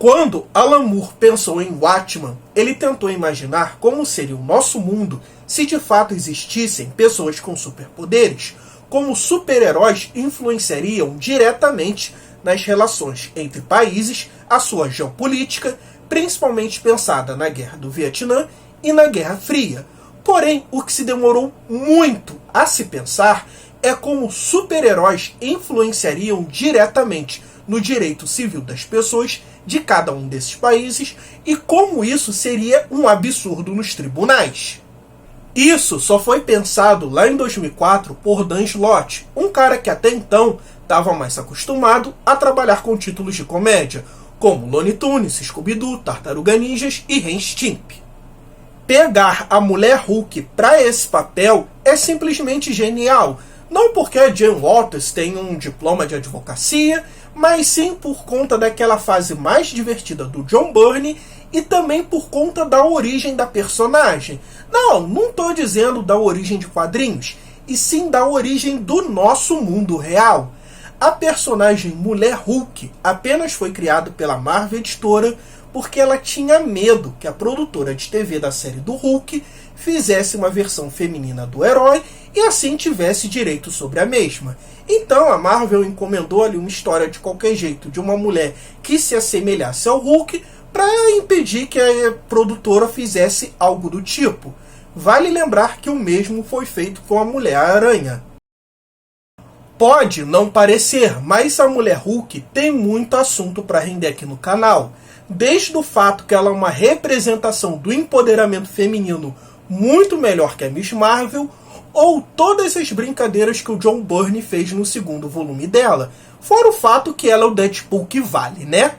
Quando Alan Moore pensou em Watchmen, ele tentou imaginar como seria o nosso mundo se de fato existissem pessoas com superpoderes, como super-heróis influenciariam diretamente nas relações entre países, a sua geopolítica, principalmente pensada na Guerra do Vietnã e na Guerra Fria. Porém, o que se demorou muito a se pensar é como super-heróis influenciariam diretamente no direito civil das pessoas de cada um desses países e como isso seria um absurdo nos tribunais. Isso só foi pensado lá em 2004 por Dan Slott, um cara que até então estava mais acostumado a trabalhar com títulos de comédia, como Looney Tunes, Scooby-Doo, Tartaruga Ninjas e Ren Stimpy. Pegar a Mulher Hulk para esse papel é simplesmente genial, não porque a Jane Waters tem um diploma de advocacia, mas sim por conta daquela fase mais divertida do John Byrne e também por conta da origem da personagem. Não estou dizendo da origem de quadrinhos, e sim da origem do nosso mundo real. A personagem Mulher Hulk apenas foi criada pela Marvel Editora porque ela tinha medo que a produtora de TV da série do Hulk fizesse uma versão feminina do herói e assim tivesse direito sobre a mesma. Então a Marvel encomendou ali uma história de qualquer jeito de uma mulher que se assemelhasse ao Hulk para impedir que a produtora fizesse algo do tipo. Vale lembrar que o mesmo foi feito com a Mulher-Aranha. Pode não parecer, mas a Mulher Hulk tem muito assunto para render aqui no canal. Desde o fato que ela é uma representação do empoderamento feminino muito melhor que a Miss Marvel, ou todas as brincadeiras que o John Byrne fez no segundo volume dela, fora o fato que ela é o Deadpool que vale, né?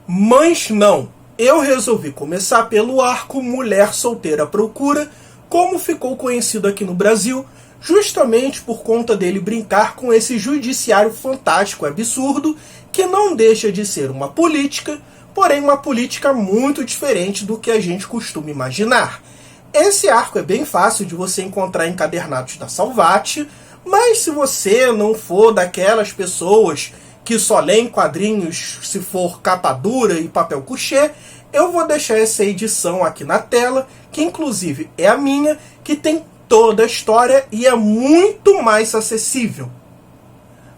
Mas não, eu resolvi começar pelo arco Mulher Solteira à Procura, como ficou conhecido aqui no Brasil, justamente por conta dele brincar com esse judiciário fantástico e absurdo, que não deixa de ser uma política, porém uma política muito diferente do que a gente costuma imaginar. Esse arco é bem fácil de você encontrar em encadernados da Salvat, mas se você não for daquelas pessoas que só leem quadrinhos se for capa dura e papel couché, eu vou deixar essa edição aqui na tela, que inclusive é a minha, que tem toda a história e é muito mais acessível.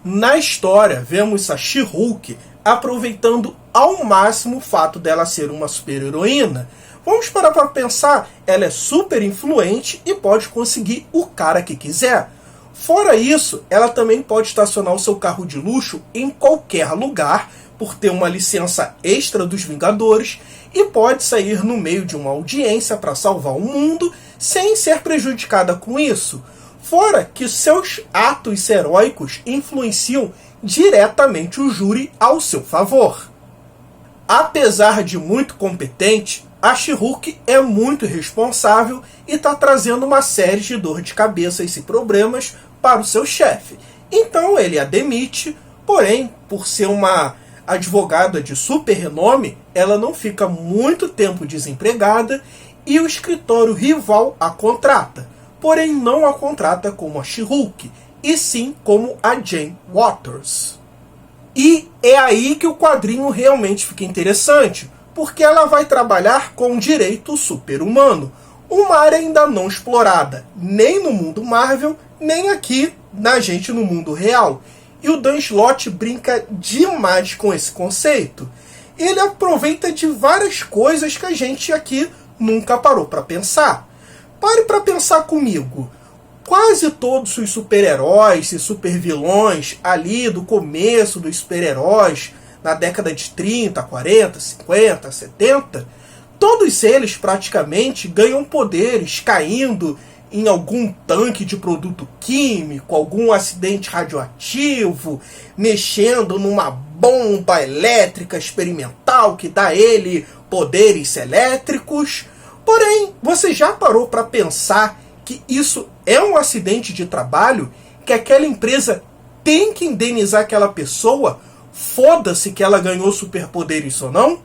Na história, vemos a She-Hulk aproveitando ao máximo o fato dela ser uma super-heroína. Vamos parar para pensar, ela é super influente e pode conseguir o cara que quiser. Fora isso, ela também pode estacionar o seu carro de luxo em qualquer lugar, por ter uma licença extra dos Vingadores, e pode sair no meio de uma audiência para salvar o mundo, sem ser prejudicada com isso. Fora que seus atos heróicos influenciam diretamente o júri ao seu favor. Apesar de muito competente, a She-Hulk é muito responsável e está trazendo uma série de dor de cabeça e problemas para o seu chefe. Então ele a demite, porém, por ser uma advogada de super renome, ela não fica muito tempo desempregada e o escritório rival a contrata. Porém não a contrata como a She-Hulk, e sim como a Jane Waters. E é aí que o quadrinho realmente fica interessante, porque ela vai trabalhar com direito super-humano, uma área ainda não explorada, nem no mundo Marvel, nem aqui na gente no mundo real. E o Dan Slott brinca demais com esse conceito. Ele aproveita de várias coisas que a gente aqui nunca parou para pensar. Pare para pensar comigo. Quase todos os super-heróis e super-vilões ali do começo dos super-heróis, na década de 30, 40, 50, 70, todos eles praticamente ganham poderes caindo em algum tanque de produto químico, algum acidente radioativo, mexendo numa bomba elétrica experimental que dá a ele poderes elétricos. Porém, você já parou para pensar que isso é um acidente de trabalho, que aquela empresa tem que indenizar aquela pessoa, foda-se que ela ganhou superpoderes ou não?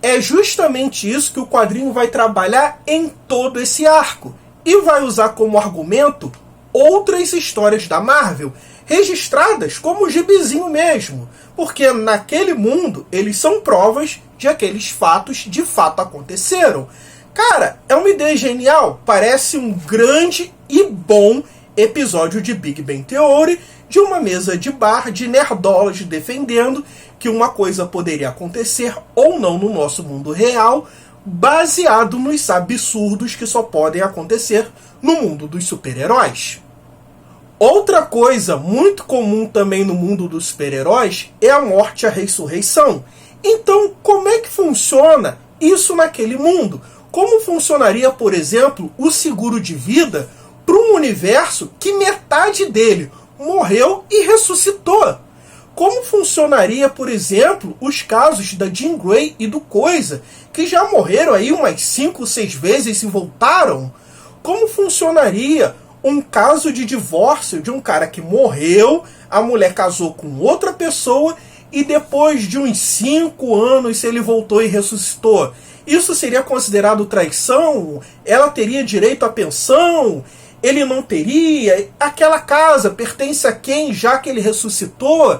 é justamente isso que o quadrinho vai trabalhar em todo esse arco. E vai usar como argumento outras histórias da Marvel, registradas como gibizinho mesmo. Porque naquele mundo, eles são provas de aqueles fatos de fato aconteceram. Cara, é uma ideia genial. Parece um grande e bom episódio de Big Bang Theory, de uma mesa de bar de nerdolas defendendo que uma coisa poderia acontecer ou não no nosso mundo real, baseado nos absurdos que só podem acontecer no mundo dos super-heróis. Outra coisa muito comum também no mundo dos super-heróis é a morte e a ressurreição. Então, como é que funciona isso naquele mundo? Como funcionaria, por exemplo, o seguro de vida para um universo que metade dele morreu e ressuscitou? Como funcionaria, por exemplo, os casos da Jean Grey e do Coisa, que já morreram aí umas 5 ou 6 vezes e voltaram? Como funcionaria um caso de divórcio de um cara que morreu, a mulher casou com outra pessoa e depois de uns 5 anos ele voltou e ressuscitou? Isso seria considerado traição? Ela teria direito à pensão? Ele não teria? Aquela casa pertence a quem, já que ele ressuscitou?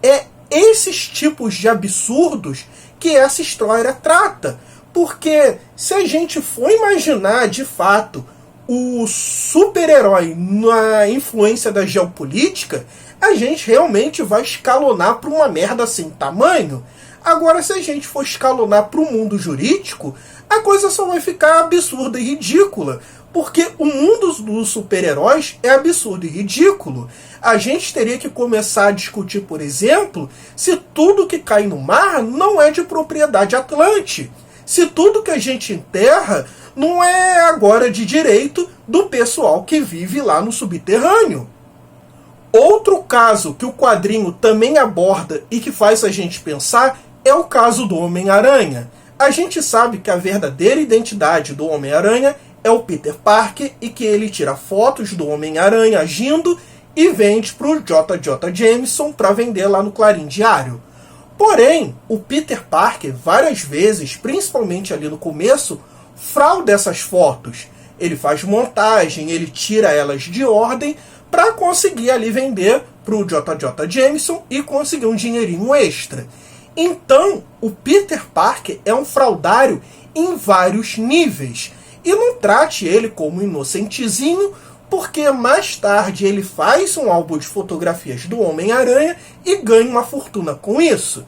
É esses tipos de absurdos que essa história trata. Porque se a gente for imaginar de fato o super-herói na influência da geopolítica, a gente realmente vai escalonar para uma merda sem tamanho. Agora, se a gente for escalonar para o mundo jurídico, a coisa só vai ficar absurda e ridícula. Porque o mundo dos super-heróis é absurdo e ridículo. A gente teria que começar a discutir, por exemplo, se tudo que cai no mar não é de propriedade Atlante. Se tudo que a gente enterra não é agora de direito do pessoal que vive lá no subterrâneo. Outro caso que o quadrinho também aborda e que faz a gente pensar é o caso do Homem-Aranha. A gente sabe que a verdadeira identidade do Homem-Aranha é o Peter Parker e que ele tira fotos do Homem-Aranha agindo e vende para o J.J. Jameson para vender lá no Clarim Diário. Porém, o Peter Parker várias vezes, principalmente ali no começo, frauda essas fotos. Ele faz montagem, ele tira elas de ordem para conseguir ali vender para o J.J. Jameson e conseguir um dinheirinho extra. Então, o Peter Parker é um fraudário em vários níveis. E não trate ele como inocentezinho, porque mais tarde ele faz um álbum de fotografias do Homem-Aranha e ganha uma fortuna com isso.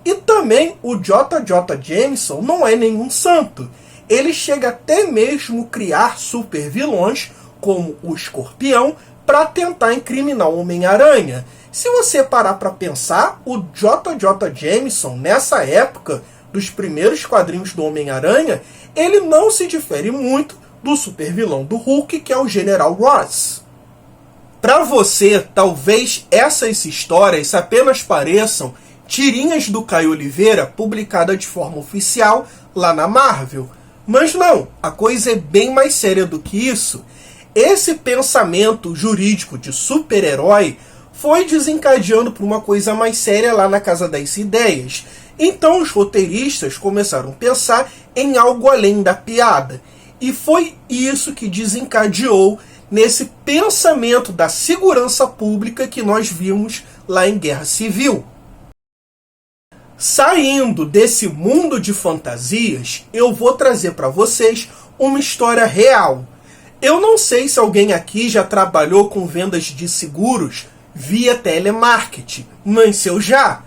E também o J.J. Jameson não é nenhum santo. Ele chega até mesmo criar super vilões, como o Escorpião, para tentar incriminar o Homem-Aranha. Se você parar para pensar, o J.J. Jameson, nessa época dos primeiros quadrinhos do Homem-Aranha, ele não se difere muito do super vilão do Hulk, que é o General Ross. Para você, talvez essas histórias apenas pareçam tirinhas do Caio Oliveira publicada de forma oficial lá na Marvel. Mas não, a coisa é bem mais séria do que isso. Esse pensamento jurídico de super-herói foi desencadeando por uma coisa mais séria lá na Casa das Ideias. Então os roteiristas começaram a pensar em algo além da piada. E foi isso que desencadeou nesse pensamento da segurança pública que nós vimos lá em Guerra Civil. Saindo desse mundo de fantasias, eu vou trazer para vocês uma história real. Eu não sei se alguém aqui já trabalhou com vendas de seguros via telemarketing, mas eu já.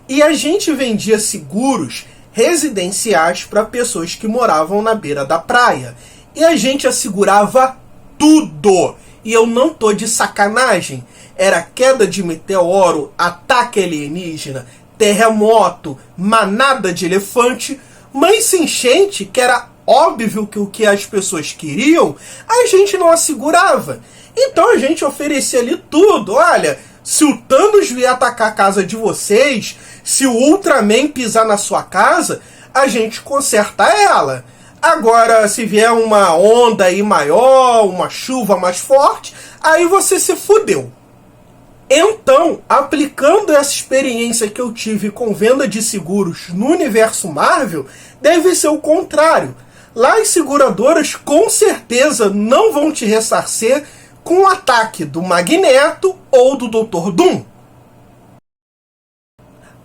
E a gente vendia seguros residenciais para pessoas que moravam na beira da praia. E a gente assegurava tudo. E eu não tô de sacanagem. Era queda de meteoro, ataque alienígena, terremoto, manada de elefante, mansa enchente, que era óbvio que o que as pessoas queriam, a gente não assegurava. Então a gente oferecia ali tudo. Olha, se o Thanos vier atacar a casa de vocês, se o Ultraman pisar na sua casa, a gente conserta ela. Agora, se vier uma onda aí maior, uma chuva mais forte, aí você se fudeu. Então, aplicando essa experiência que eu tive com venda de seguros no universo Marvel, deve ser o contrário. Lá as seguradoras com certeza não vão te ressarcer com o ataque do Magneto ou do Dr. Doom.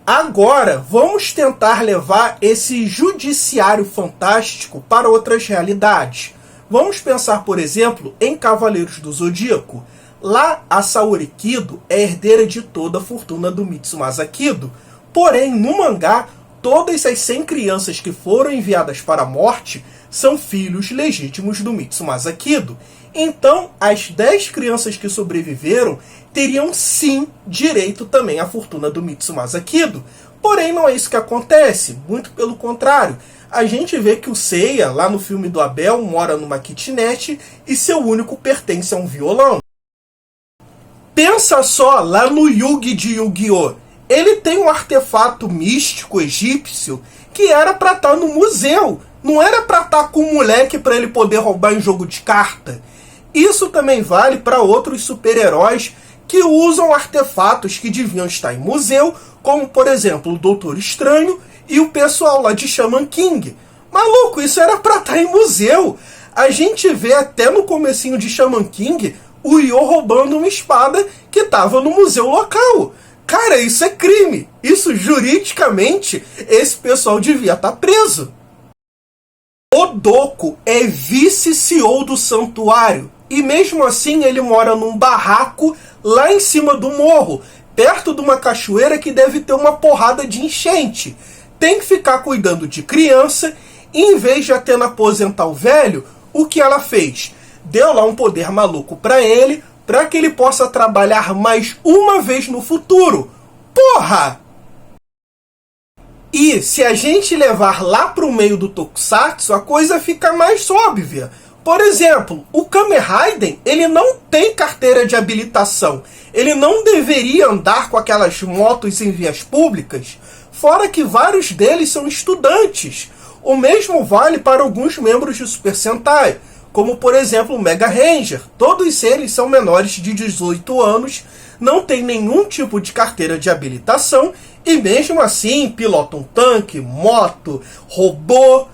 Agora, vamos tentar levar esse judiciário fantástico para outras realidades. Vamos pensar, por exemplo, em Cavaleiros do Zodíaco. Lá, a Saori Kido é herdeira de toda a fortuna do Mitsumasa Kido. Porém, no mangá, todas as 100 crianças que foram enviadas para a morte são filhos legítimos do Mitsumasa Kido. Então, as 10 crianças que sobreviveram teriam sim direito também à fortuna do Mitsumasa Kido. Porém, não é isso que acontece, muito pelo contrário. A gente vê que o Seiya, lá no filme do Abel, mora numa kitnet e seu único pertence a um violão. Pensa só lá no Yugi de Yu-Gi-Oh! Ele tem um artefato místico egípcio que era para estar no museu. Não era para estar com um moleque para ele poder roubar em jogo de carta. Isso também vale para outros super-heróis que usam artefatos que deviam estar em museu, como por exemplo o Doutor Estranho e o pessoal lá de Shaman King. Maluco, isso era pra estar em museu. A gente vê até no comecinho de Shaman King o Yo roubando uma espada que estava no museu local. Cara, isso é crime. Isso juridicamente, esse pessoal devia estar preso. O Doku é vice-CEO do santuário. E mesmo assim ele mora num barraco lá em cima do morro, perto de uma cachoeira que deve ter uma porrada de enchente. Tem que ficar cuidando de criança, e em vez de Atena aposentar o velho, o que ela fez? Deu lá um poder maluco para ele, para que ele possa trabalhar mais uma vez no futuro. Porra! E se a gente levar lá para o meio do Tokusatsu, a coisa fica mais óbvia. Por exemplo, o Kamen Rider, ele não tem carteira de habilitação. Ele não deveria andar com aquelas motos em vias públicas, fora que vários deles são estudantes. O mesmo vale para alguns membros de Super Sentai, como por exemplo o Mega Ranger. Todos eles são menores de 18 anos, não têm nenhum tipo de carteira de habilitação e mesmo assim pilotam tanque, moto, robô.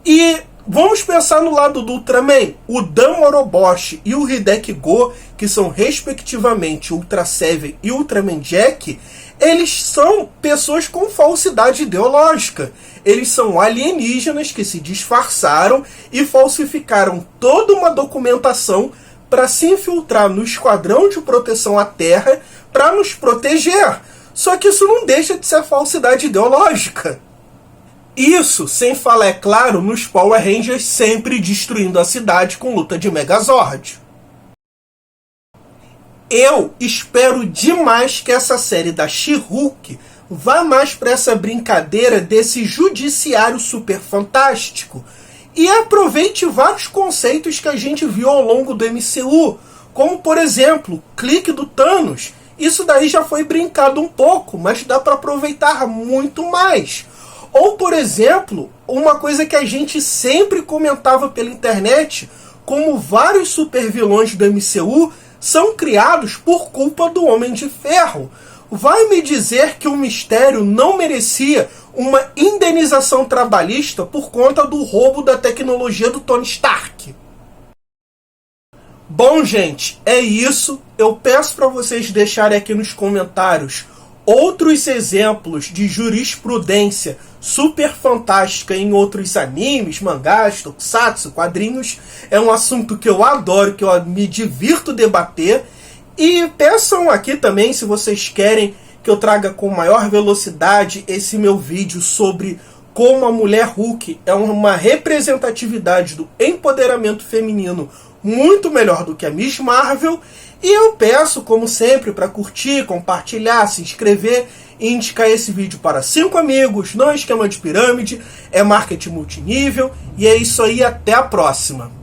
E vamos pensar no lado do Ultraman. O Dan Moroboshi e o Hideki Go, que são respectivamente Ultra Seven e Ultraman Jack, eles são pessoas com falsidade ideológica. Eles são alienígenas que se disfarçaram e falsificaram toda uma documentação para se infiltrar no Esquadrão de Proteção à Terra para nos proteger. Só que isso não deixa de ser falsidade ideológica. Isso sem falar, é claro, nos Power Rangers sempre destruindo a cidade com luta de Megazord. Eu espero demais que essa série da She-Hulk vá mais para essa brincadeira desse judiciário super fantástico e aproveite vários conceitos que a gente viu ao longo do MCU, como por exemplo, o clique do Thanos. Isso daí já foi brincado um pouco, mas dá para aproveitar muito mais. Ou, por exemplo, uma coisa que a gente sempre comentava pela internet, como vários supervilões do MCU são criados por culpa do Homem de Ferro. Vai me dizer que o Mistério não merecia uma indenização trabalhista por conta do roubo da tecnologia do Tony Stark? Bom, gente, é isso. Eu peço para vocês deixarem aqui nos comentários outros exemplos de jurisprudência super fantástica em outros animes, mangás, tokusatsu, quadrinhos. É um assunto que eu adoro, que eu me divirto debater. E peçam aqui também se vocês querem que eu traga com maior velocidade esse meu vídeo sobre como a mulher Hulk é uma representatividade do empoderamento feminino muito melhor do que a Miss Marvel. E eu peço, como sempre, para curtir, compartilhar, se inscrever e indicar esse vídeo para 5 amigos. Não é esquema de pirâmide, é marketing multinível. E é isso aí, até a próxima.